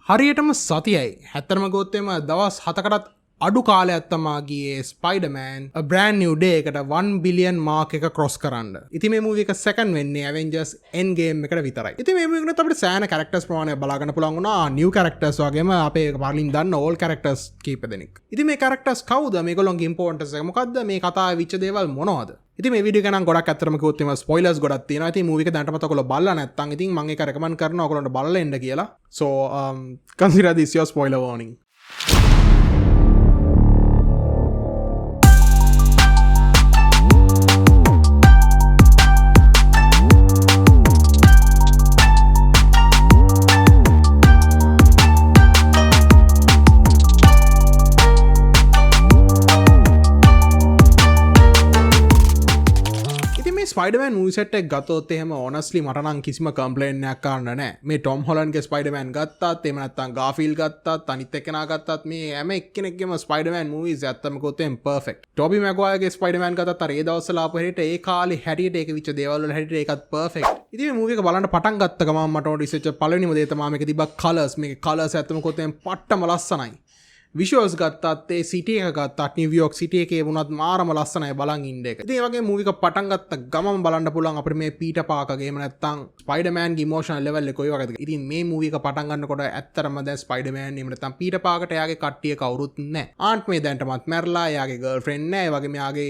හරියටම සතියයි හැත්තරම ගොත්තෙම දවස් 7කටත් අඩු කාලයක් තමා ගියේ Spider-Man a brand new day එකට 1 billion mark එක cross කරන්න. ඉතින් මේ මූවි එක second වෙන්නේ Avengers Endgame එකට විතරයි. ඉතින් මේ මූවි එකට අපිට සෑහෙන characters ප්‍රමාණයක් බලා ගන්න පුළුවන් වුණා. new characters වගේම අපේ පරිලින් දන්න old characters කීප දෙනෙක්. ඉතින් මේ characters කවුද? මේගොල්ලෝගේ importance එක මොකද්ද? මේ කතාවේ විච දේවල් මොනවද? ඉතින් මේ වීඩියෝ එක නම් ගොඩක් අත්‍තරම කිව්වොත් එimhe ස්පොයිලර්ස් ගොඩක් තියෙනවා. ඉතින් මූවි එක දැනටමත් ඔයගොල්ලෝ බලලා නැත්නම් ඉතින් මම ඒක රෙකමන්ඩ් කරනවා ඔයගොල්ලන්ට බලලා එන්න කියලා. So consider this your spoiler warning. Spider-Man movie set එක ගත්තොත් එහෙම honestly මට නම් කිසිම කම්ප්ලේන්ට් එකක් කරන්න නැහැ. මේ ටොම් හොලන්ඩ්ගේ ස්පයිඩර්මෑන් ගත්තත් එහෙම නැත්නම් ගාෆීල්ඩ් ගත්තත් අනිත් එක්කෙනා ගත්තත් මේ හැම එක්කෙනෙක්ගේම ස්පයිඩර්මෑන් මූවිස් ඇත්තම කිව්වොත් එහෙම පර්ෆෙක්ට්. ටොබි මැග්වයර්ගේ ස්පයිඩර්මෑන් ගත්තත් අර ඒ දවස්වල ආපු හැටියට ඒ කාලේ හැටියට ඒක විච්ච දේවල් වල හැටියට ඒකත් පර්ෆෙක්ට්. ඉතින් මේ මූවි එක බලන්න පටන් ගත්ත ගමන් මට ඕන රිසර්ච් පළවෙනිම දේ තමයි මේක තිබ්බ කලර්ස්. මේකේ කලර්ස් ඇත්තම කිව්වොත් එහෙම පට්ටම ලස්සනයි. විෂුවල්ස් ගත්තත් ඒ සිටි එක ගත්තත් නිව්යෝක් සිටි එකේ වුණත් මාරම ලස්සනයි බලන් ඉන්න එක. ඉතින් ඒ වගේ මූවි එක පටන් ගත්ත ගමම බලන්න පුළුවන් අපිට මේ පීටර් පාකර්ගේ එහෙම නැත්නම් ස්පයිඩර්මෑන්ගේ ඉමෝෂනල් ලෙවල් එක කොයි වගේද. ඉතින් මේ මූවි එක පටන් ගන්නකොට ඇත්තටම දැන් ස්පයිඩර්මෑන් එහෙම නැත්නම් පීටර් පාකර්ට එයාගේ කට්ටිය කවුරුත් නැහැ. ආන්ට් මේ දැන්ටමත් මැරලා එයාගේ ගර්ල්ෆ්‍රෙන්ඩ් නැහැ. ඒ වගේම එයාගේ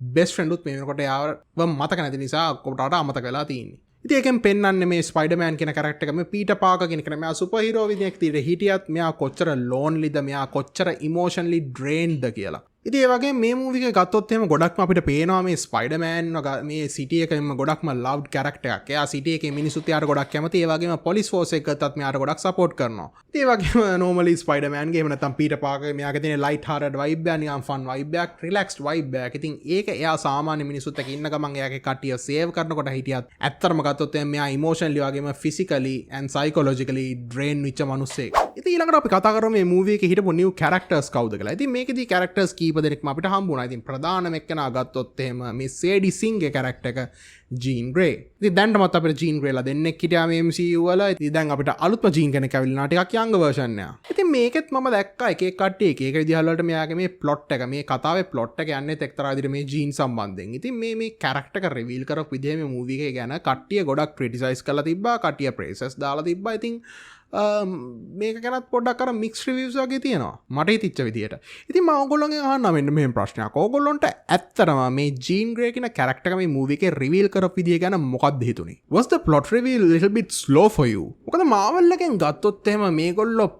බෙස්ට් ෆ්‍රෙන්ඩ් උත් මේ වෙනකොට එයාව මතක නැති නිසා කොටට අමතක වෙලා තියෙන්නේ. ඉතින් ඒකෙන් පෙන්වන්නේ මේ ස්පයිඩර්මෑන් කියන කැරක්ටර් එක මේ පීටර් පාකර් කියන කෙනා මෙයා සුපර් හීරෝ විදිහට හිටියත් මෙයා කොච්චර ලෝන්ලිද මෙයා කොච්චර ඉමෝෂනලි ඩ්‍රේන්ඩ්ද කියලා. ඉතින් ඒ වගේ මේ මූවි එක ගත්තොත් එහෙම ගොඩක්ම අපිට පේනවා මේ ස්පයිඩර්මෑන් මේ සිටි එකෙම ගොඩක්ම ලව්ඩ් කැරක්ටර් එකක්. එයා සිටි එකේ මිනිස්සුත් එයාට ගොඩක් කැමති. ඒ වගේම පොලිස් ෆෝස් එක ගත්තත් මෙයාට ගොඩක් සපෝට් කරනවා. ඉතින් ඒ වගේම නෝමලි ස්පයිඩර්මෑන්ගේ එහෙම නැත්නම් පීටර් පාකර් මෙයාගේ තියෙන ලයිට් හાર્ටඩ් වයිබ් එක නිකන් ෆන් වයිබ් එකක් රිලැක්ස්ඩ් වයිබ් එකක්. ඉතින් ඒක එයා සාමාන්‍ය මිනිස්සුත් එක්ක ඉන්න ගමන් එයාගේ කට්ටිය සේව් කරනකොට හිටියත් ඇත්තටම ගත්තොත් එහෙම මෙයා ඉමෝෂනලි වගේම ෆිසිකලි ඇන්ඩ් සයිකොලොජිකලි ඩ්‍රේන් වෙච්ච මිනිස්සෙක්. ඉතින් ඊළඟට අපි කතා කරමු මේ මූවි එකේ හිටපු නිව් කැරක්ටර්ස් කවුද කියලා. ඉතින් මේකෙදි කැරක්ටර්ස් කීප දෙනෙක්ම අපිට හම්බුණා. ඉතින් ප්‍රධානම එක්කෙනා ගත්තොත් එහෙම මේ සේඩි සිංගේ කැරක්ටර් එක ජීන් ග්‍රේ. ඉතින් දැන්ටමත් අපිට ජීන් ග්‍රේලා දෙන්නෙක් හිටියා මේ MCU වල. ඉතින් දැන් අපිට අලුත්ම ජීන් කෙනෙක් ඇවිල්ලා ටිකක් යංග වර්ෂන් එක. ඉතින් මේකෙත් මම දැක්කා එක එක කට්ටිය එක එක විදිහවල වලට මෙයාගේ මේ ප්ලොට් එක මේ කතාවේ ප්ලොට් එක යන්නේ එක්තරා විදිහට මේ ජීන් සම්බන්ධයෙන්. ඉතින් මේ කැරක්ටර් එක රිවීල් කරපු විදිහ මේ මූවි එකේ ගැන කට්ටිය ගොඩක් ක්‍රිටිසයිස් කරලා තිබ්බා. කට්ටිය ප්‍රේසස් දාලා තිබ්බා. ඉතින් මේක ගැනත් පොඩ්ඩක් අර මික්ස් රිවිව්ස් වගේ තියෙනවා මට හිතිච්ච විදියට. ඉතින් මම ඕගොල්ලෝගෙන් අහන්න මෙන්න මෙහෙම ප්‍රශ්නයක්. ඕගොල්ලොන්ට ඇත්තටම මේ ජීන් ග්‍රේ කියන කැරක්ටර් එක මේ මූවි එකේ රිවීල් කරපු විදිය ගැන මොකක්ද හිතුනේ? Was the plot reveal little bit slow for you? මොකද මාවල් එකෙන් ගත්තොත් එහෙම මේගොල්ලෝ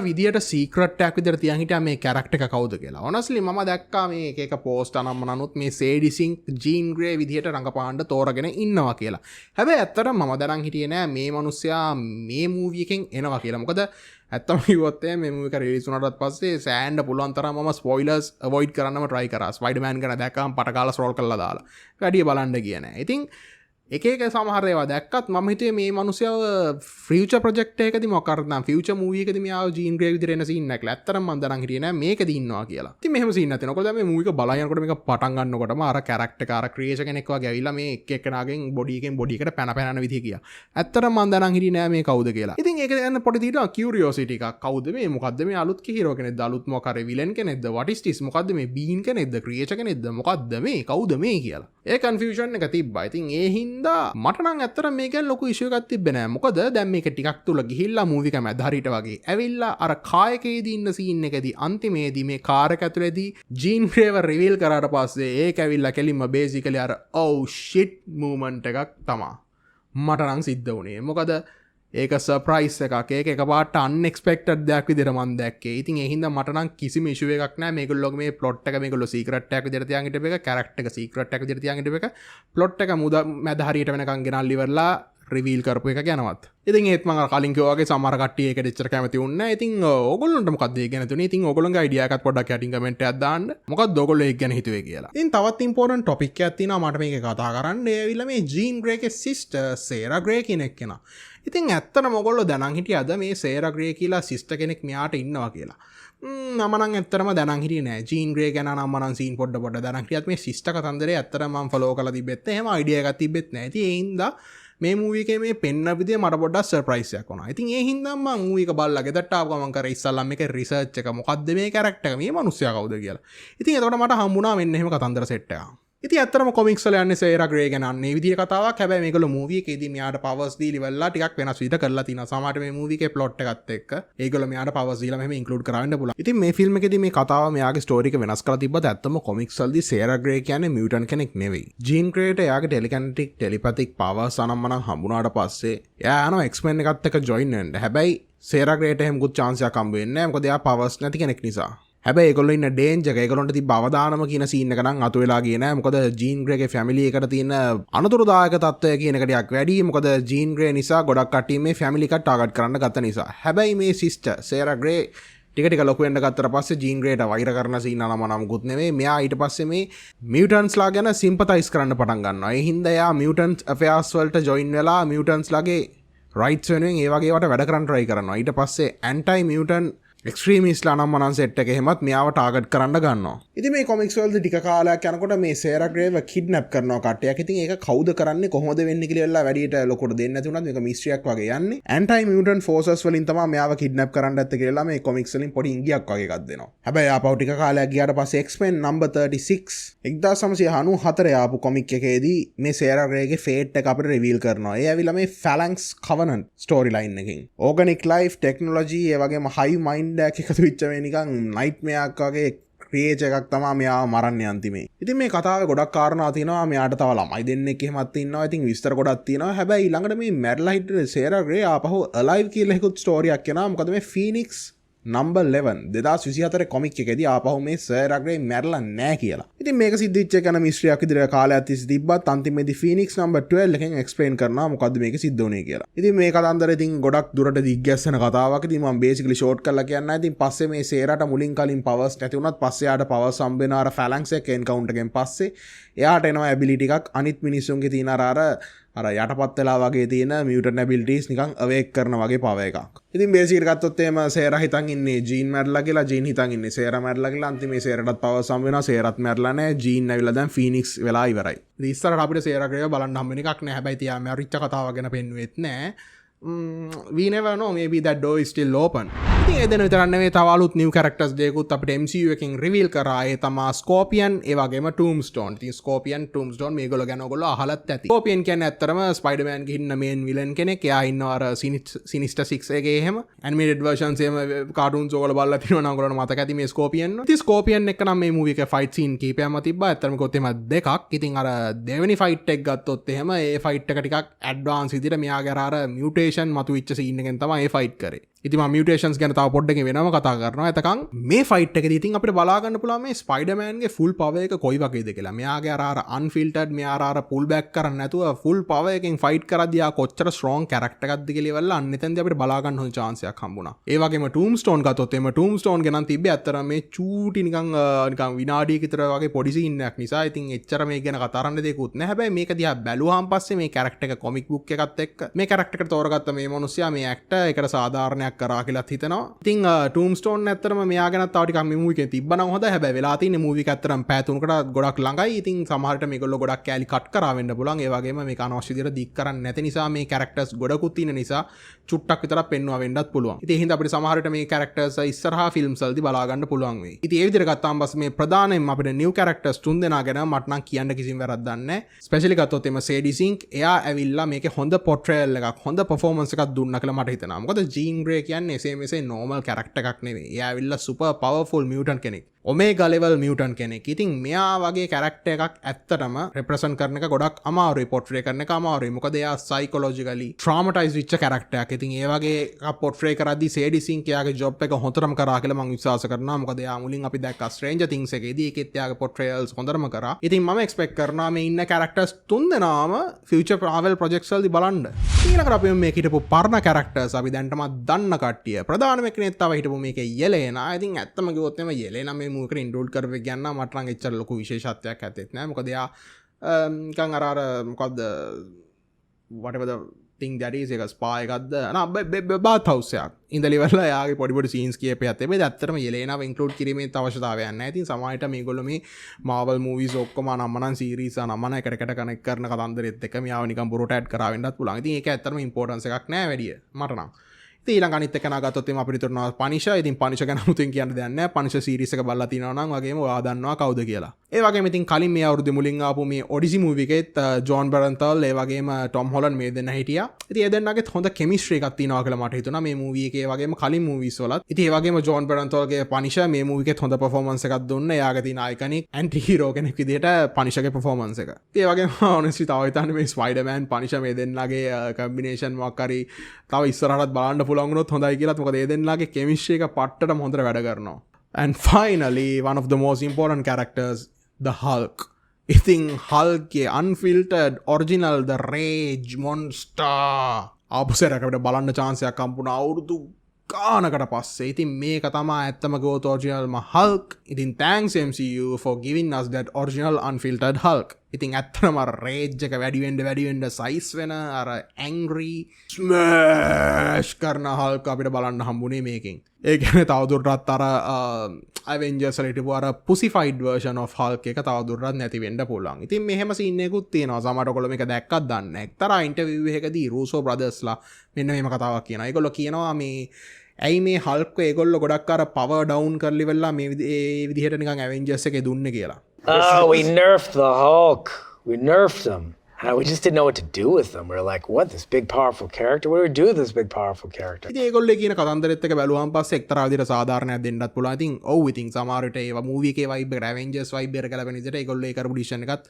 විදියට සීක්‍රට් එකක් විදියට තියන් හිටියා මේ කැරක්ටර් එක කවුද කියලා. honestly මම දැක්කා මේ එක එක පෝස්ට් අනම්මනනුත් මේ සේඩි සිං ජීන් ග්‍රේ විදියට රඟපාන්න තෝරගෙන ඉන්නවා කියලා. හැබැයි ඇත්තටම මම දැනන් හිටියේ නෑ මේ මිනිස්සයා මේ මූවි එකෙන් එනවා කියලා. මොකද ඇත්තම කිව්වොත් මේ මූවි එක රිලීස් වුණාට පස්සේ සෑන්ඩ් පුළුවන් තරම් මම ස්පොයිලර්ස් අවොයිඩ් කරන්නම try කරා. ස්පයිඩර්මෑන් ගැන දැක්කම පට ගාලා ස්ක්‍රෝල් කරලා දාලා. වැඩි බලන්න ගියේ නෑ. ඉතින් එක සමහර ඒවා දැක්කත් මම හිතුවේ මේ මිනිස්සයව ෆියුචර් ප්‍රොජෙක්ට් එකකදී මොකක්ද නම් ෆියුචර් මූවි එකකදී මෙයාව ජීන් ග්‍රේ විදිහට එන සීන් එකක්. ඇත්තටම මම දැනන් හිටියේ නෑ මේකදී ඉන්නවා කියලා. ඉතින් මෙහෙම සීන් නැති වෙනකොට දැන් මේ මූවි එක බලන යනකොට මේක පටන් ගන්නකොටම අර කැරක්ටර් එක අර ක්‍රියේෂන් කෙනෙක් වගේ ඇවිල්ලා මේ එක එකනාගෙන් බොඩි එකෙන් බොඩි එකට පැන යන විදිහ කියා. ඇත්තටම මම දැනන් හිටියේ නෑ මේ කවුද කියලා. ඉතින් ඒක යන පොඩි තියෙනවා කියුරියොසිටි එකක්. කවුද මේ? මොකද්ද මේ අලුත් හීරෝ කෙනෙක්ද? අලුත් මොකක් හරි විලන් කෙනෙක්ද? what is this? මොකද්ද මේ බීන් කෙනෙක්ද? ක්‍රියේෂන් කෙනෙක්ද? මොකද්ද මේ? කවුද මේ කියලා. ඒ කන්ෆියුෂන් එක තිබ්බා. ඉතින් ඒ හින්දා මට නම් ඇත්තට මේක ලොකු ඉෂුව එකක් තිබ්බේ නෑ. මොකද දැන් මේක ටිකක් තුල ගිහිල්ලා මූවි එක මැද හරියට වගේ ඇවිල්ලා අර කායකේදී ඉන්න සීන් එකේදී අන්තිමේදී මේ කාර් එක ඇතුලේදී ජීන් ග්‍රේව රිවීල් කරාට පස්සේ ඒක ඇවිල්ලා කෙලින්ම බේසිකලි අර oh shit moment එකක් තමයි මට නම් සිද්ධ වුණේ. මොකද ඒක සර්ප්‍රයිස් එකක්. ඒක එකපාරට අන්එක්ස්පෙක්ටඩ් දෙයක් විදිහට මම දැක්කේ. ඉතින් ඒ හින්දා මට නම් කිසිම ඉෂුව එකක් නැහැ. මේගොල්ලෝගේ මේ ප්ලොට් එක මේගොල්ලෝ සීක්‍රට් එකක් විදිහට තියන් හිටපු එක, කැරක්ටර් එක සීක්‍රට් එකක් විදිහට තියන් හිටපු එක, ප්ලොට් එක මැද හරියට වෙනකන් ගෙනල්ලා ඉවරලා රිවීල් කරපු එක ගැනවත්. ඉතින් ඒත් මම කලින් කිව්වා වගේ සමහර කට්ටිය ඒකට එච්චර කැමති වුණේ නැහැ. ඉතින් ඕගොල්ලන්ට මොකක්ද ඒක ගැන තුනේ? ඉතින් ඕගොල්ලන්ගේ අයිඩියා එකක් පොඩ්ඩක් යටින් කමෙන්ට් එකක් දාන්න. මොකක්ද ඕගොල්ලෝ ඒක ගැන හිතුවේ කියලා. ඉතින් තවත් ඉම්පෝටන්ට් ටොපික් එකක් තියෙනවා මට මේක කතා කරන්න. ඒ ඇවිල්ලා මේ ජීන් ග්‍රේගේ සිස්ටර් සේරා ග්‍රේ කියන එක්කෙනා. ඉතින් ඇත්තටම ඔයගොල්ලෝ දැනන් හිටියද මේ සේරා ග්‍රේ කියලා සිස්ටර් කෙනෙක් මෙයාට ඉන්නවා කියලා? මම නම් ඇත්තටම දැනන් හිටියේ නෑ. ජීන් ග්‍රේ ගැන නම් මම නම් සීන් පොඩ දැනන් හිටියත් මේ සිස්ටර් කතන්දරේ ඇත්තටම මම ෆලෝ කරලා තිබෙත් නැහැ. එහෙම අයිඩියා එකක් තිබෙත් නැහැ. ඉතින් ඒ හින්දා මේ මූවී එකේ මේ පෙන්න විදිය මට පොඩ්ඩක් සර්ප්‍රයිස් එකක් වුණා. ඉතින් ඒ හින්දා මම මූවී එක බලලා ගෙදරට ආව ගමන් කරේ ඉස්සල්ලාම මේකේ රිසර්ච් එක මොකද්ද මේ කැරක්ටර් එක මේ මිනිස්සයා කවුද කියලා. ඉතින් එතකොට මට හම්බුණා මෙන්න එහෙම කතන්දර සෙට් එකක්. ඉතින් ඇත්තටම කොමික්ස් වල යන්නේ සේරා ග්‍රේ ගැන අන්නේ විදිහේ කතාවක්. හැබැයි මේගොල්ලෝ මූවී එකේදී මෙයාට පවර්ස් දීලි වෙලා ටිකක් වෙනස් විදිහට කරලා තිනවා. සමහරට මේ මූවී එකේ ප්ලොට් එකත් එක්ක ඒගොල්ලෝ මෙයාට පවර්ස් දීලා මෙහෙම ඉන්ක්ලූඩ් කරවෙන්න පුළුවන්. ඉතින් මේ ෆිල්ම් එකේදී මේ කතාව මෙයාගේ ස්ටෝරි එක වෙනස් කරලා තිබ්බත් ඇත්තම කොමික්ස් වලදී සේරා ග්‍රේ කියන්නේ මියුටන්ට් කෙනෙක් නෙවෙයි. ජීන් ග්‍රේට එයාගේ ටෙලිකැනටික් ටෙලිපැතික් පවර්ස් අනම්මනම් හම්බුනාට පස්සේ එයා යනවා එක්ස්මෙන් එකත් එක්ක ජොයින් වෙන්න. හැබැයි සේරා ග්‍රේට එහෙම good chance එකක් හම්බ වෙන්නේ නැහැ. මොකද එයා පවර්ස් නැති කෙනෙක් නිසා. හැබැයි ඒගොල්ලෝ ඉන්න ඩේන්ජර් එක ඒගොල්ලන්ට තිබ්බ අවදානම කියන සීන් එක නම් අතු වෙලා ගියේ නෑ. මොකද ජීන් ග්‍රේගේ ෆැමිලි එකට තියෙන අනතුරුදායක තත්ත්වය කියන එක ටිකක් වැඩි. මොකද ජීන් ග්‍රේ නිසා ගොඩක් කට්ටිය මේ ෆැමිලි එකට ටාගට් කරන්න ගත්ත නිසා. හැබැයි මේ සිස්ටර් සේරා ග්‍රේ ටික ටික ලොකු වෙන්න ගත්තට පස්සේ ජීන් ග්‍රේට වෛර කරන සීන් නමකුත් නෙමෙයි. මෙයා ඊට පස්සේ මේ මියුටන්ට්ස්ලා ගැන සිම්පතයිස් කරන්න පටන් ගන්නවා. ඒ හින්දා එයා මියුටන්ට්ස් අෆෙයාර්ස් වලට ජොයින් වෙලා මියුටන්ට්ස්ලාගේ රයිට්ස් වෙනුවෙන් ඒ වගේ ඒවාට වැඩ කරන්න try කරනවා. ඊට පස්සේ ඇන්ටයි මියුටන්ට් එක්ස්ට්‍රීමිස්ලා නම් මනන් සෙට් එක එහෙමත් මෙයාව ටාගට් කරන්න ගන්නවා. ඉතින් මේ කොමික්ස් වලදී ටික කාලයක් යනකොට මේ සේරා ග්‍රේව කිඩ්නැප් කරනවා කට්ටියක්. ඉතින් ඒක කවුද කරන්නේ කොහොමද වෙන්නේ කියලා වෙලා වැඩියට ලොකුට දෙන්නේ නැති වුණත් මේක මිස්ට්‍රියක් වගේ යන්නේ. ඇන්ටයි මියුටන්ට් ෆෝසස් වලින් තමයි මෙයාව කිඩ්නැප් කරන්න ඇත්තේ කියලා මේ කොමික්ස් වලින් පොඩි ඉඟියක් වගේ එකක් දෙනවා. හැබැයි ආපහු ටික කාලයක් ගියාට පස්සේ X-Men number 36 1994 ආපු කොමික් එකේදී මේ සේරා ග්‍රේගේ ෆේට් එක අපිට රිවීල් කරනවා. ඒ ඇවිල්ලා මේ ෆැලන්ක්ස් කවනන්ට් ස්ටෝරි ලයින් එකකින්. ඕගනික් ලයිෆ් ටෙක්නොලොජි ඒ වගේම හයි මයින්ඩ් එකතු වෙච්ච නිකන් නයිට්මයක් වගේ ක්‍රියේච් එකක් තමා මෙයා මරන්නේ අන්තිමේ. ඉතින් මේ කතාවේ ගොඩක් කාරණා තියෙනවා. මෙයාට තව ළමයි දෙන්නෙක් එහෙමත් ඉන්නවා. ඉතින් විස්තර ගොඩක් තියෙනවා. හැබැයි ඊළඟට මේ මැරිලා හිටිය සේරා ග්‍රේ ආපහු අලයිව් කියලා එකකුත් ස්ටෝරියක් එනවා. මොකද මේ ෆීනික්ස් number 11 2024 කොමික් එකේදී ආපහු මේ සේරා ග්‍රේ මැරිලා නැහැ කියලා. ඉතින් මේක සිද්ධ වෙච්ච එක නම් මිස්ට්‍රියක් විදිහට කාලයක් තිස්සේ තිබ්බත් අන්තිමේදී ෆීනික්ස් number 12 එකෙන් එක්ස්ප්ලেইন කරනවා මොකද්ද මේක සිද්ධ වුනේ කියලා. ඉතින් මේ කතන්දරේ ඉතින් ගොඩක් දුරට දිග්ගැස්සෙන කතාවක්. ඉතින් මම බේසිකලි ෂෝට් කරලා කියන්නේ. ඉතින් පස්සේ මේ සේරාට මුලින් කලින් පවර්ස් නැති වුණත් පස්සේ ආට පවර්ස් හම්බ වෙන අර ෆැලන්ක්ස් එක එන්කවුන්ටර් එකෙන් පස්සේ එයාට එනවා ඇබිලිටි එකක් අනිත් මිනිස්සුන්ගේ තියෙන අර යටපත් වෙලා වගේ තියෙන මියුටන්ට් ඇබිලිටිස් නිකන් අවේක් කරන වගේ පව එකක්. ඉතින් බේසිකලි ගත්තොත් එහෙම සේරා හිතන් ඉන්නේ ජීන් මැරිලා කියලා, ජීන් හිතන් ඉන්නේ සේරා මැරිලා කියලා. අන්තිමේ සේරාටත් පවර්ස් හම්බ වෙනවා. සේරාත් මැරිලා නැහැ. ජීන් ඇවිල්ලා දැන් ෆීනික්ස් වෙලා ඉවරයි. ඉතින් ඉස්සරහට අපිට සේරා ග්‍රේව බලන්න හම්බ වෙන එකක් නෑ. හැබැයි තියා මැරිච්ච කතාව ගැන පෙන්වෙත් නෑ. We never know, maybe that door is still open. ඉතින් ඒ දෙන විතරක් නෙවෙයි තව අලුත් new characters දෙකකුත් අපිට MCU එකෙන් reveal කරා. ඒ තමා Scorpion ඒ වගේම Tombstone. ඉතින් Scorpion Tombstone මේගොල්ලෝ ගැන ඔයගොල්ලෝ අහලත් ඇති. Scorpion කියන්නේ ඇත්තටම Spider-Man ගේ ඉන්න main villain කෙනෙක්. එයා ඉන්නවා අර Sinister Six එකේ එහෙම animated versions එහෙම cartoons ඔයගොල්ලෝ බලලා තියෙනවා නම් ඔයගොල්ලෝ මතක ඇති මේ Scorpion. ඉතින් Scorpion එක නම් මේ movie එකේ fight scene කීපයක්ම තිබ්බා. ඇත්තටම කිව්වොත් එහෙම දෙකක්. ඉතින් අර දෙවෙනි fight එක ගත්තොත් එහෙම ඒ fight එක ටිකක් advance විදිහට මෙයාගේ අර mutation මතුවෙච්ච scene එකෙන් තමයි ඒ fight කරේ. ඉතින් මම mutations ගැන තව පොඩ්ඩකින් වෙනම කතා කරනවා. එතකන් මේ ෆයිට් එකේදී ඉතින් අපිට බලා ගන්න පුළුවන් මේ ස්පයිඩර්මෑන් ගේ ෆුල් පවර් එක කොයි වගේද කියලා. මෙයාගේ අර අන්ෆිල්ටර්ඩ් මෙයා අර පුල් බෑක් කරන්නේ නැතුව ෆුල් පවර් එකෙන් ෆයිට් කරද්දී ආ කොච්චර ස්ට්‍රෝං කැරක්ටර් එකක්ද කියලා ඉවරලා අන්න එතෙන්දී අපිට බලා ගන්න හොඳ chance එකක් හම්බුණා. ඒ වගේම Tombstone ගත්තොත් එimhe Tombstone ගෙනන් තිබ්බේ අත්තර මේ චූටි නිකන් විනාඩියක විතර වගේ පොඩි සීන් එකක් නිසා ඉතින් එච්චර මේක ගැන කතා කරන්න දෙයක්වත් නැහැ. හැබැයි මේක දිහා බැලුවාන් පස්සේ මේ කැරක්ටර් එක කොමික් බුක් එකත් එක්ක මේ කැරක්ටර් එකට තෝරගත්ත මේ මිනිස්සයා මේ ඇක්ටර් එකට සාධාරණයක් කරා කියලාත් හිතනවා. ඉතින් Tombstone ඇත්තටම මෙයා ගැන තව ටිකක් මේ මූවි එකේ තිබ්බනම් හොඳයි. හැබැයි වෙලා තියෙන්නේ මූවි එක ඇත්තටම පැය 3කට ගොඩක් ළඟයි. ඉතින් සමහරට මේගොල්ලෝ ගොඩක් කෑලි කට් කරා වෙන්න පුළුවන්. ඒ වගේම මේක අනවශ්‍ය විදිහට දික් කරන්නේ නැති නිසා මේ කැරක්ටර්ස් ගොඩකුත් තියෙන නිසා චුට්ටක් විතරක් පෙන්වුවා වෙන්නත් පුළුවන්. ඉතින් ඒ හින්දා අපිට සමහරට මේ කැරක්ටර්ස් ඉස්සරහා ෆිල්ම්ස් වලදී බලා ගන්න පුළුවන් වෙයි. ඉතින් ඒ විදිහට ගත්තාම පස්සේ මේ ප්‍රධානයෙන්ම අපිට නිව් කැරක්ටර්ස් තුන් දෙනා ගැන මට නම් කියන්න කිසිම වැරද්දක් නැහැ. ස්පෙෂලි ගත්තොත් එimhe Sadie Sink එයා ඇවිල්ලා මේකේ හොඳ පොර්ට්‍රේයල් එකක් හොඳ පර්ෆෝමන්ස් එකක් දුන්නා කියලා මට හිතෙනවා. මොකද Jean Grey කියන්නේ එසේ මෙසේ normal character එකක් නෙවෙයි. එයා ඇවිල්ලා super powerful mutant කෙනෙක්. Omega level mutant කෙනෙක්. ඉතින් මෙයා වගේ character එකක් ඇත්තටම represent කරන එක ගොඩක් අමාරුයි. portray කරන එක අමාරුයි. මොකද එයා psychologically traumatized වෙච්ච character එකක්. ඉතින් ඒ වගේ එකක් portray කරද්දී Sadie Sink එයාගේ job එක හොඳටම කරා කියලා මම විශ්වාස කරනවා. මොකද එයා මුලින් අපි දැක්කා Stranger Things එකේදී ඒකෙත් එයාගේ portrayals හොඳටම කරා. ඉතින් මම expect කරනවා මේ ඉන්න characters තුන් දෙනාම future Marvel projects වලදී බලන්න. ඊළඟට අපි මේක හිටපු පරණ characters අපි දැන්ටම දන්න කට්ටිය. ප්‍රධානම කෙනෙක් තව හිටපු මේකේ Yelena. ඉතින් ඇත්තම කිව්වොත් එimhe Yelena මේ මූවිකට ඉන්ක්ලූඩ් කරවෙ ගන්න මට නම් එච්චර ලොකු විශේෂත්වයක් ඇත්තෙත් නෑ. මොකද එයා නිකන් අර මොකද්ද whatever the think that is එක ස්පා එකක්ද බාත් හවුස් එකක් ඉඳලි වෙලා යාගේ පොඩි පොඩි සීන්ස් කියපේ ඇත්තේ මේ ඇත්තටම යෙලේනාව ඉන්ක්ලූඩ් කිරීමේ අවශ්‍යතාවයක් නැහැ. ඉතින් සමහරවිට මේගොල්ලෝ මේ Marvel movies ඔක්කොම නම්මනම් සීරීස් නම්මන එකට කනෙක්ට් කරන කතන්දරෙත් එක්ක මෙයාව නිකන් බොරුට ඇඩ් කරා වෙන්නත් පුළුවන්. ඉතින් ඒක ඇත්තටම ඉම්පෝටන්ස් එකක් නෑ වැඩිය මට නම්. ඊළඟ අනිත් එක නාගත්තොත් එimhe අපිට උතුරනවා පනිෂා. ඉතින් පනිෂා ගැන මුතුන් කියන්න දෙයක් නැහැ. පනිෂා සීරීස් එක බලලා තිනවා නම් වගේම ඔයා දන්නවා කවුද කියලා. ඒ වගේම ඉතින් කලින් මේ අවුරුද්දේ මුලින් ආපු මේ ඔඩිසි මූවි එකෙත් ජෝන් බරන්තල් ඒ වගේම ටොම් හොලන්ඩ් මේ දෙන්න හිටියා. ඉතින් ඒ දෙන්නගෙත් හොඳ කෙමිස්ට්‍රි එකක් තියෙනවා කියලා මට හිතුණා මේ මූවි එකේ වගේම කලින් මූවිස් වලත්. ඉතින් ඒ වගේම ජෝන් බරන්තල්ගේ පනිෂා මේ මූවි එකෙත් හොඳ පර්ෆෝමන්ස් එකක් දුන්නා. එයාගේ තියෙන අයිකනික් ඇන්ටි හීරෝ කෙනෙක් විදිහට පනිෂාගේ පර්ෆෝමන්ස් එක. ඉතින් ඒ වගේම honestly තව හිතන්නේ මේ ස්පයිඩර්මෑන් පනිෂා මේ දෙන්නගේ කම්බිනේෂන් මොකක් හරි තව ඉස්සරහටත් බලන්න පුළුවන් වුණොත් හොඳයි කියලා. මොකද ඒ දෙන්නගේ කෙමිස්ට්‍රි එක පට්ටටම හොඳට වැඩ කරනවා. And finally, one of the most important characters, the Hulk. ඉතින් Hulk unfiltered original the rage monster ආපුසරකට බලන්න chance එකක් හම්බුණා අවුරුදු ගානකට පස්සේ. ඉතින් මේක තමයි ඇත්තම ගෝත ඔරිජිනල්ම Hulk. ඉතින් thanks MCU for giving us that original unfiltered Hulk. ඉතින් ඇත්තටම රේජ් එක වැඩි වෙන්න සයිස් වෙන අර angry smash කරන Hulk අපිට බලන්න හම්බුනේ මේකෙන්. ඒ කියන්නේ තවදුරටත් අර Avengers වලට තිබු අර pussified version of Hulk එක තවදුරටත් නැති වෙන්න පුළුවන්. ඉතින් මෙහෙම සීන් එකකුත් තියෙනවා. සමහර ඔයගොල්ලෝ මේක දැක්කත් දන්නේ නැහැ. එක්තරා ඉන්ටර්විව් එකකදී රූසෝ බ්‍රදර්ස්ලා මෙන්න මෙහෙම කතාවක් කියනවා. ඒගොල්ලෝ කියනවා මේ ඇයි මේ Hulk ඒගොල්ලෝ ගොඩක් අර power down කරලි වෙලා මේ විදිහට නිකන් Avengers එකේ දුන්නේ කියලා. Oh, we nerfed the Hulk. We nerfed him. We just didn't know what to do with him. We were like, what, this big powerful character? What do we do with this big powerful character? ඉතින් ඒගොල්ලෝ කියන කතන්දරෙත් එක බැලුවාන් පස්සේ එක්තරා විදිහට සාධාරණයක් දෙන්නත් පුළුවන්. ඉතින් ඔව් ඉතින් සමහර විට ඒවා මූවි එකේ vibe එක Avengers vibe එක ගලපෙන විදිහට ඒගොල්ලෝ ඒ කරපු decision එකත්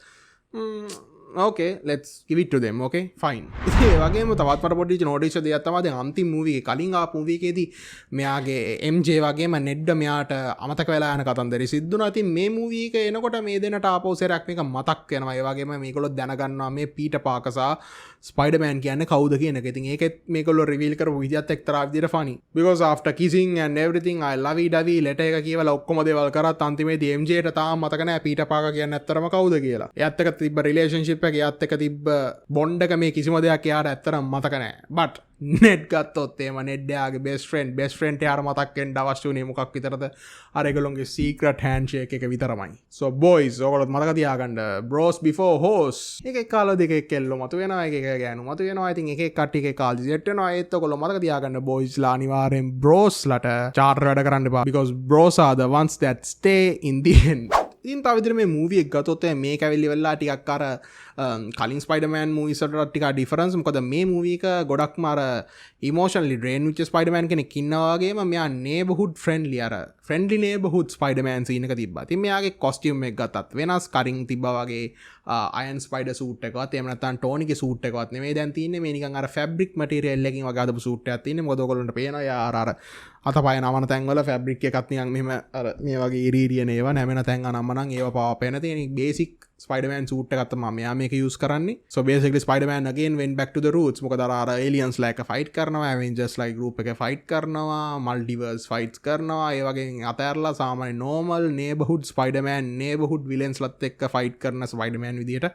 okay, let's give it to them. Okay, fine. ඉතින් ඒ වගේම තවත් මට පොඩි නෝටිස් දෙයක් තමයි දැන් අන්තිම මූවි එකේ කලින් ආපු මූවි එකේදී මෙයාගේ MJ වගේම නෙඩ් මෙයාට අමතක වෙලා යන කතන්දරේ සිද්ධ වුණා. ඉතින් මේ මූවි එක එනකොට මේ දෙන්නට ආපහු සැරයක් මේක මතක් වෙනවා. ඒ වගේම මේගොල්ලෝ දැනගන්නවා මේ පීටර් පාකර් සහ ස්පයිඩර්මෑන් කියන්නේ කවුද කියන එක. ඉතින් ඒකෙත් මේගොල්ලෝ රිවීල් කරපු විදිහත් එක්තරා විදිහට funny. Because after kissing and everything I love you Davi letter එක කියවලා ඔක්කොම දේවල් කරත් අන්තිමේදී MJට තාම මතක නැහැ පීටර් පාකර් කියන්නේ ඇත්තටම කවුද කියලා. එයාත් එක්ක තිබ්බ රිලේෂන්ෂිප් එක එයාත් එක්ක තිබ්බ බොන්ඩ් එක මේ කිසිම දෙයක් එයාට ඇත්තටම මතක නැහැ. but නෙට් ගත්තොත් එහෙම නෙට් එයාගේ best friend එයාට මතක් වෙන්න අවශ්‍ය වුණේ මොකක් විතරද? අර ඒගොල්ලෝගේ secret handshake එක විතරමයි. so boys ඔයගොල්ලෝ මතක තියාගන්න bros before hoes. එකෙක් කාලා දෙකෙක් කෙල්ලෝ මතු වෙනවා එකෙක් ගෑනු මතු වෙනවා. ඉතින් එකෙක් කට්ටියගේ කාල් සෙට් වෙනවා. ඒත් ඔයගොල්ලෝ මතක තියාගන්න boys ලා අනිවාර්යෙන් bros ලට charter වැඩ කරන්න එපා. because bros are the ones that stay in the end. ඉතින් තව විදිහට මේ මූවි එක ගත්තොත් මේක ඇවිල්ලි වෙලා ටිකක් අර කලින් ස්පයිඩර්මෑන් මූවිස් වලට ටිකක් ඩිෆරන්ස්. මොකද මේ මූවි එක ගොඩක්ම අර ඉමෝෂනලි ඩ්‍රේන් වෙච්ච ස්පයිඩර්මෑන් කෙනෙක් ඉන්නවා වගේම මෙයා නේබර්හුඩ් ෆ්‍රෙන්ඩ්ලි අර ෆ්‍රෙන්ඩ්ලි නේබර්හුඩ් ස්පයිඩර්මෑන් සීන් එක තිබ්බා. ඉතින් මෙයාගේ කොස්ටියුම් එක ගත්තත් වෙනස් කරින් තිබ්බා වගේ අයන් ස්පයිඩර් සූට් එකවත් එහෙම නැත්නම් ටෝනිගේ සූට් එකවත් නෙමෙයි දැන් තියෙන්නේ මේ නිකන් අර ෆැබ්‍රික් මැටීරියල් එකකින් වගේ හදපු සූට් එකක් තියෙන්නේ. මොකද ඔයගොල්ලන්ට පේනවා යා අර අතපය නමන තැන් වල ෆැබ්‍රික් එකක් නිකන් මෙහෙම අර මේ වගේ ඉරීරියන ඒවා නැමෙන තැන් අනම්මනම් ඒවා පාපේන තියෙන බේසික් ස්පයිඩර්මෑන් සූට් එකක් තමයි මෙයා මේක යූස් කරන්නේ. so basically Spider-Man again went back to the roots. මොකද අර aliens like fight කරනවා, Avengers like group එක fight කරනවා, multiverse fights කරනවා. ඒ වගේ අතහැරලා සාමාන්‍ය normal neighborhood Spider-Man neighborhood villains ලත් එක්ක fight කරන Spider-Man විදියට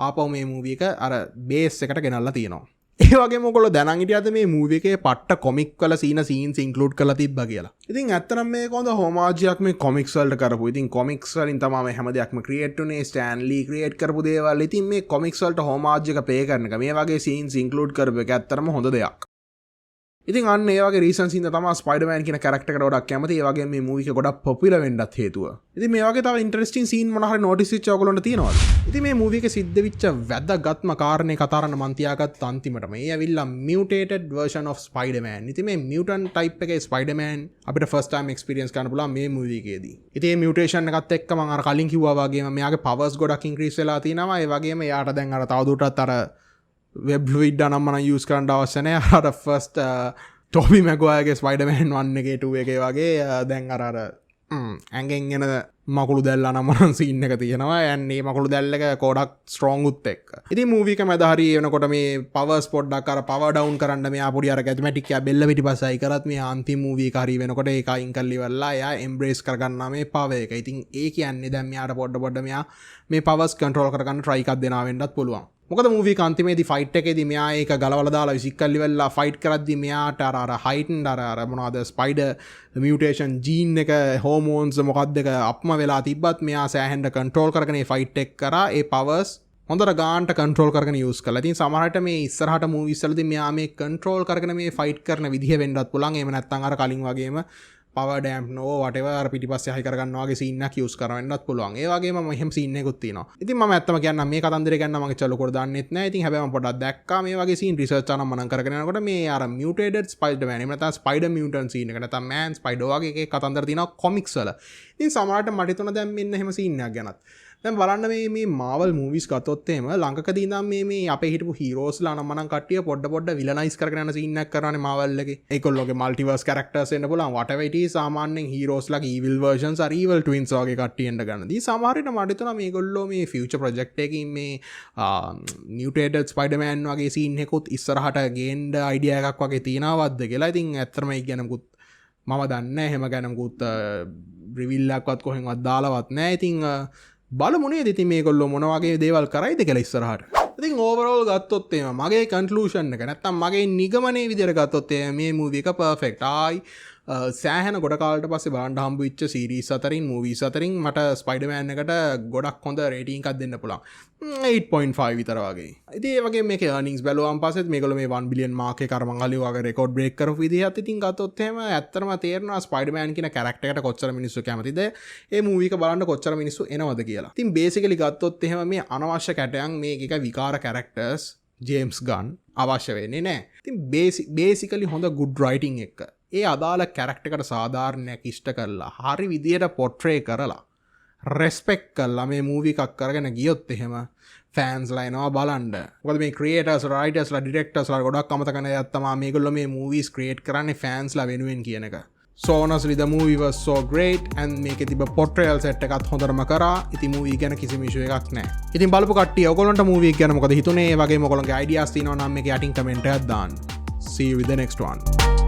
ආපහු මේ මූවි එක අර බේස් එකට ගෙනල්ලා තියෙනවා. ඒ වගේම ඔයගොල්ලෝ දැනන් හිටියද මේ මූවි එකේ පට්ට කොමික් වල සීන්ස් ඉන්ක්ලූඩ් කරලා තිබ්බා කියලා. ඉතින් ඇත්තටම මේක හොඳ හෝමාජියක් මේ කොමික්ස් වලට කරපු. ඉතින් කොමික්ස් වලින් තමයි මේ හැම දෙයක්ම ක්‍රියේට් උනේ. ස්ටෑන් ලී ක්‍රියේට් කරපු දේවල්. ඉතින් මේ කොමික්ස් වලට හෝමාජ් එක පේ කරන එක මේ වගේ සීන්ස් ඉන්ක්ලූඩ් කරපු එක ඇත්තටම හොඳ දෙයක්. ඉතින් අන්න ඒ වගේ රීසන්ස් හින්දා තමයි ස්පයිඩර්මෑන් කියන කැරක්ටර් එකට ගොඩක් කැමති. ඒ වගේම මේ මූවි එක ගොඩක් පොපුලර් වෙන්නත් හේතුව. ඉතින් මේ වගේ තව ඉන්ටරෙස්ටිං සීන් මොන හරි නෝටිස් වෙච්ච ඔයගොල්ලන්ට තියෙනවද? ඉතින් මේ මූවි එකේ සිද්ධ වෙච්ච වැදගත්ම කාරණේ කතාරන්න මන් තියාගත්ත අන්තිමට මේ ඇවිල්ලා mutated version of Spider-Man. ඉතින් මේ mutant type එකේ Spider-Man අපිට first time experience කරන්න පුළුවන් මේ මූවි එකේදී. ඉතින් මේ mutation එකත් එක්ක මම අර කලින් කිව්වා වගේම මෙයාගේ powers ගොඩක් increase වෙලා තිනවා. ඒ වගේම එයාට දැන් අර තවදුරටත් අර web fluid අනම්මන use කරන්න අවශ්‍ය නැහැ. අර first ටොබි මැගුවයගේ ස්පයිඩර්මෑන් 1 එකේ 2 එකේ වගේ දැන් අර ඇඟෙන් එන මකුළු දැල්ල නම්මන සීන් එක තියෙනවා. යන්නේ මකුළු දැල්ල එක ගොඩක් ස්ට්‍රෝං උත් එක්ක. ඉතින් මූවි එක මැද හරිය වෙනකොට මේ පවර්ස් පොඩ්ඩක් අර පවර් ඩවුන් කරන්න මෙයා පොඩි අර ගැස්මැටික් එක බෙල්ල පිටිපස්සයි කරත් මේ අන්තිම මූවි එක හරිය වෙනකොට ඒක අයින් කරලි ඉවරලා එයා එම්බ්‍රේස් කරගන්නවා මේ පවර් එක. ඉතින් ඒ කියන්නේ දැන් මෙයාට පොඩ මෙයා මේ පවර්ස් කන්ට්‍රෝල් කරගන්න try එකක් දෙනවා වෙන්නත් පුළුවන්. මොකද මූවී අන්තිමේදී ෆයිට් එකේදී මෙයා ඒක ගලවලා දාලා විසිකල්ලි වෙලා ෆයිට් කරද්දී මෙයාට අර හයිටන් අර මොනවද ස්පයිඩර් මියුටේෂන් ජීන් එක හෝමෝන්ස් මොකක්ද එක අප්ම වෙලා තිබ්බත් මෙයා සෑහෙන්න කන්ට්‍රෝල් කරගෙන මේ ෆයිට් එක කරා ඒ පවර්ස් හොඳට ගාන්ට කන්ට්‍රෝල් කරගෙන යූස් කරලා. ඉතින් සමහරට මේ ඉස්සරහට මූවීස් වලදී මෙයා මේ කන්ට්‍රෝල් කරගෙන මේ ෆයිට් කරන විදිහ වෙන්නත් පුළුවන්. එහෙම නැත්නම් අර කලින් වගේම පවර් ඩැම්ප් නෝ whatever අර පිටිපස්සේ හයි කරගන්නවා වගේ සීන් එකක් යූස් කරවෙන්නත් පුළුවන්. ඒ වගේම මෙහෙම සීන් එකකුත් තියෙනවා. ඉතින් මම ඇත්තම කියන්නම් මේ කතන්දරේ ගැන මම චලුකොට දන්නෙත් නැහැ. ඉතින් හැබැයි මම පොඩ්ඩක් දැක්කා මේ වගේ සීන් රිසර්ච් කරනවා මම කරගෙන යනකොට මේ අර මියුටේටඩ් ස්පයිඩර්මෑන් එහෙම නැත්නම් ස්පයිඩර් මියුටන්ට් සීන් එක නැත්නම් මෑන් ස්පයිඩර් වගේ එකේ කතන්දර තියෙනවා කොමික්ස් වල. ඉතින් සමහරට මට හිතුණා දැන් මෙන්න එහෙම සීන් එකක් ගැනත්. දැන් බලන්න මේ මාවල් මූවිස් ගත්තොත් එහෙම ලංකකදී ඉඳන් මේ අපේ හිටපු හීරෝස්ලා නම් මනම් කට්ටිය පොඩ විලනයිස් කරගෙන යන සීන් එකක් කරන්නේ මාවල් එකේ. ඒගොල්ලෝගේ මල්ටිවර්ස් කැරක්ටර්ස් එන්න පුළුවන් whatever it is සාමාන්‍යයෙන් හීරෝස්ලාගේ evil versions or evil twins වගේ කට්ටිය එන්න ගන්නදී සමහර විට මට හිතුණා මේගොල්ලෝ මේ ෆියුචර් ප්‍රොජෙක්ට් එකකින් මේ මියුටේටඩ් ස්පයිඩර්මෑන් වගේ සීන් එකකුත් ඉස්සරහට ගේන්න අයිඩියා එකක් වගේ තියනවද කියලා. ඉතින් ඇත්තටම ඒක ගැන මුකුත් මම දන්නේ නැහැ. එහෙම ගැන මුකුත් රිවිල් එකක්වත් කොහෙන්වත් දාලවත් නැහැ. ඉතින් බලමුනේ ඉතින් මේගොල්ලෝ මොන වගේ දේවල් කරයිද කියලා ඉස්සරහට. ඉතින් ඕවරෝල් ගත්තොත් එහෙම මගේ කන්ක්ලූෂන් එක නැත්තම් මගේ නිගමනයේ විදිහට ගත්තොත් එහෙම මේ මූවි එක පර්ෆෙක්ට්. ආයි සෑහෙන ගොඩ කාලට පස්සේ බලන්න හම්බ වෙච්ච සීරීස් අතරින් මූවීස් අතරින් මට ස්පයිඩර්මෑන් එකට ගොඩක් හොඳ රේටින් එකක් දෙන්න පුළුවන්. 8.5 විතර වගේ. ඉතින් ඒ වගේ මේකේ earnings බැලුවාන් පස්සෙත් මේගොල්ලෝ මේ 1 බිලියන් මාක් එක අරන් අලිය වගේ රෙකෝඩ් බ්‍රේක් කරපු විදිහත් ඉතින් ගත්තොත් එහෙම ඇත්තටම තේරෙනවා ස්පයිඩර්මෑන් කියන කැරක්ටර් එකට කොච්චර මිනිස්සු කැමතිද ඒ මූවි එක බලන්න කොච්චර මිනිස්සු එනවද කියලා. ඉතින් බේසිකලි ගත්තොත් එහෙම මේ අනවශ්‍ය කැටයන් මේක එක විකාර කැරක්ටර්ස් ජේම්ස් ගන් අවශ්‍ය වෙන්නේ නැහැ. ඉතින් බේසිකලි හොඳ ගුඩ් රයිටින් එක ඒ අදාළ කැරක්ටර් එකට සාධාරණයක් ඉෂ්ට කරලා හරි විදියට පොර්ට්‍රේ කරලා රෙස්පෙක්ට් කරලා මේ මූවි එකක් කරගෙන ගියොත් එහෙම ෆෑන්ස්ලා එනවා බලන්න. මොකද මේ ක්‍රියේටර්ස් රයිටර්ස්ලා ඩිරෙක්ටර්ස්ලා ගොඩක් අමතක කරන දේ තමයි මේගොල්ලෝ මේ මූවීස් ක්‍රියේට් කරන්නේ ෆෑන්ස්ලා වෙනුවෙන් කියන එක. So honestly the movie was so great and මේකේ තිබ්බ portrayal set එකත් හොඳටම කරා. ඉතින් movie ගැන කිසිම issue එකක් නැහැ. ඉතින් බලපු කට්ටිය ඔයගොල්ලන්ට movie ගැන මොකද හිතුනේ? ඒ වගේම ඔයගොල්ලන්ගේ ideas තියෙනවා නම් මේක යටින් comment එකක් දාන්න. See you with the next one.